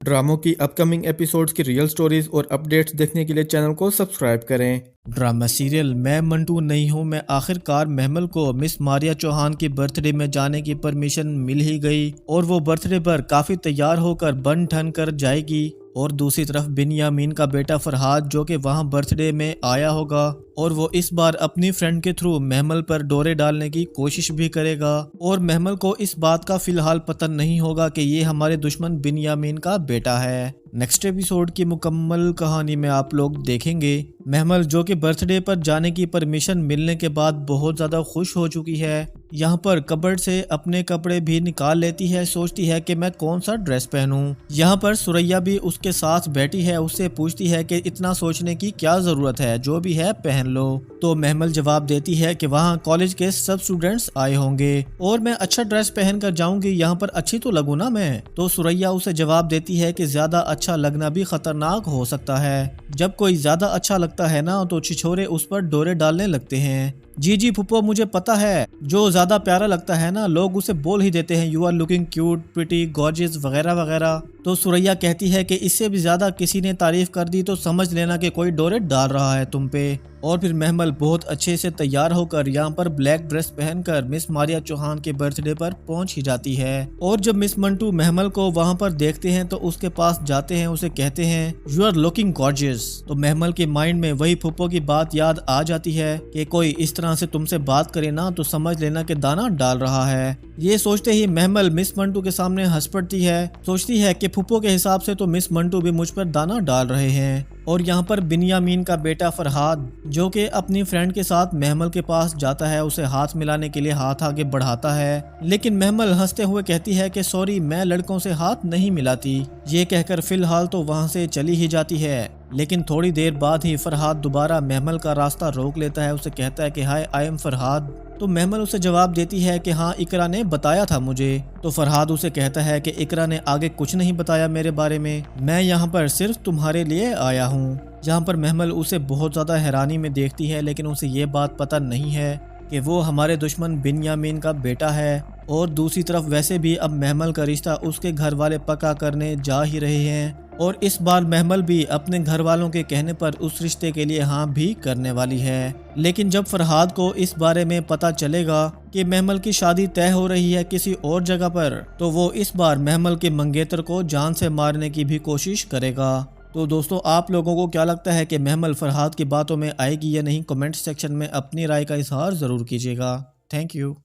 ड्रामों की upcoming episodes की real stories और अपडेट्स देखने के लिए चैनल को सब्सक्राइब करें। ड्रामा सीरियल मैं मंटू नहीं हूँ मैं आखिरकार महमल को मिस मारिया चौहान की बर्थडे में जाने की परमिशन मिल ही गई और वो बर्थडे पर काफी तैयार होकर बन ठन कर जाएगी। और दूसरी तरफ बिनयामीन का बेटा फरहाद जो कि वहाँ बर्थडे में आया होगा और वो इस बार अपनी फ्रेंड के थ्रू महमल पर डोरे डालने की कोशिश भी करेगा। और महमल को इस बात का फिलहाल पता नहीं होगा कि ये हमारे दुश्मन बिनयामीन का बेटा है। नेक्स्ट एपिसोड की मुकम्मल कहानी में आप लोग देखेंगे महमल जो कि बर्थडे पर जाने की परमिशन मिलने के बाद बहुत ज़्यादा खुश हो चुकी है। यहाँ पर कबर्ड से अपने कपड़े भी निकाल लेती है, सोचती है कि मैं कौन सा ड्रेस पहनूं। यहाँ पर सुरैया भी उसके साथ बैठी है, उससे पूछती है कि इतना सोचने की क्या ज़रूरत है, जो भी है पहन लो। तो महमल जवाब देती है कि वहाँ कॉलेज के सब स्टूडेंट्स आए होंगे और मैं अच्छा ड्रेस पहन कर जाऊंगी, यहाँ पर अच्छी तो लगूं ना मैं। तो सुरैया उसे जवाब देती है कि ज्यादा अच्छा लगना भी खतरनाक हो सकता है। जब कोई ज्यादा अच्छा लगता है ना तो छिछोरे उस पर डोरे डालने लगते हैं। जी जी फुप्पो, मुझे पता है, जो ज्यादा प्यारा लगता है ना लोग उसे बोल ही देते हैं you are looking cute, pretty, gorgeous वगैरह वगैरह। तो सुरैया कहती है कि इससे भी ज्यादा किसी ने तारीफ कर दी तो समझ लेना कि कोई डोरे डाल रहा है तुम पे। और फिर महमल बहुत अच्छे से तैयार होकर यहाँ पर ब्लैक ड्रेस पहनकर मिस मारिया चौहान के बर्थडे पर पहुंच ही जाती है। और जब मिस मंटू महमल को वहाँ पर देखते हैं तो उसके पास जाते हैं, उसे कहते हैं यू आर लुकिंग गॉर्जियस। तो महमल के माइंड में वही फुप्पो की बात याद आ जाती है कि कोई इस तरह से तुमसे बात करे ना तो समझ लेना कि दाना डाल रहा है। ये सोचते ही महमल मिस मंटू के सामने हंस पड़ती है, सोचती है कि फुप्पो के हिसाब से तो मिस मंटू भी मुझ पर दाना डाल रहे हैं। और यहाँ पर बिनयामीन का बेटा फरहाद जो कि अपनी फ्रेंड के साथ महमल के पास जाता है, उसे हाथ मिलाने के लिए हाथ आगे बढ़ाता है, लेकिन महमल हंसते हुए कहती है कि सॉरी, मैं लड़कों से हाथ नहीं मिलाती। ये कहकर फिलहाल तो वहाँ से चली ही जाती है। लेकिन थोड़ी देर बाद ही फरहाद दोबारा महमल का रास्ता रोक लेता है, उसे कहता है कि हाय आई एम फरहाद। तो महमल उसे जवाब देती है कि हाँ इकरा ने बताया था मुझे। तो फरहाद उसे कहता है कि इकरा ने आगे कुछ नहीं बताया मेरे बारे में, मैं यहाँ पर सिर्फ तुम्हारे लिए आया हूँ। यहाँ पर महमल उसे बहुत ज़्यादा हैरानी में देखती है, लेकिन उसे ये बात पता नहीं है कि वो हमारे दुश्मन बिनयामीन का बेटा है। और दूसरी तरफ वैसे भी अब महमल का रिश्ता उसके घर वाले पक्का करने जा ही रहे हैं और इस बार महमल भी अपने घर वालों के कहने पर उस रिश्ते के लिए हाँ भी करने वाली है। लेकिन जब फरहाद को इस बारे में पता चलेगा कि महमल की शादी तय हो रही है किसी और जगह पर, तो वो इस बार महमल के मंगेतर को जान से मारने की भी कोशिश करेगा। तो दोस्तों, आप लोगों को क्या लगता है कि महमल फरहाद की बातों में आएगी या नहीं? कमेंट सेक्शन में अपनी राय का इजहार ज़रूर कीजिएगा। Thank you.